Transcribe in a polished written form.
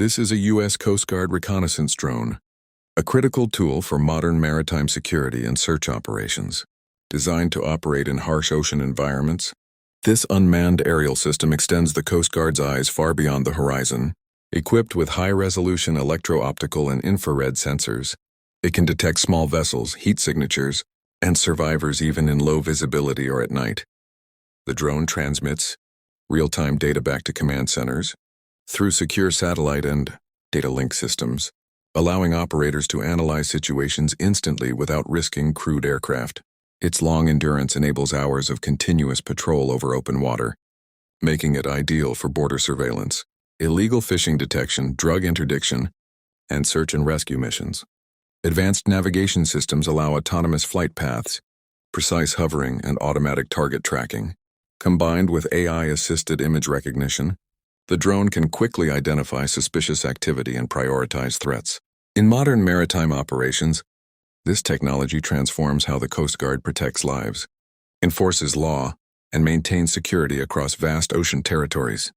This is a U.S. Coast Guard reconnaissance drone, a critical tool for modern maritime security and search operations. Designed to operate in harsh ocean environments, this unmanned aerial system extends the Coast Guard's eyes far beyond the horizon. Equipped with high-resolution electro-optical and infrared sensors, it can detect small vessels, heat signatures, and survivors even in low visibility or at night. The drone transmits real-time data back to command centers through secure satellite and data link systems, allowing operators to analyze situations instantly without risking crewed aircraft. Its long endurance enables hours of continuous patrol over open water, making it ideal for border surveillance, illegal fishing detection, drug interdiction, and search and rescue missions. Advanced navigation systems allow autonomous flight paths, precise hovering, and automatic target tracking. Combined with AI-assisted image recognition, the drone can quickly identify suspicious activity and prioritize threats. In modern maritime operations, this technology transforms how the Coast Guard protects lives, enforces law, and maintains security across vast ocean territories.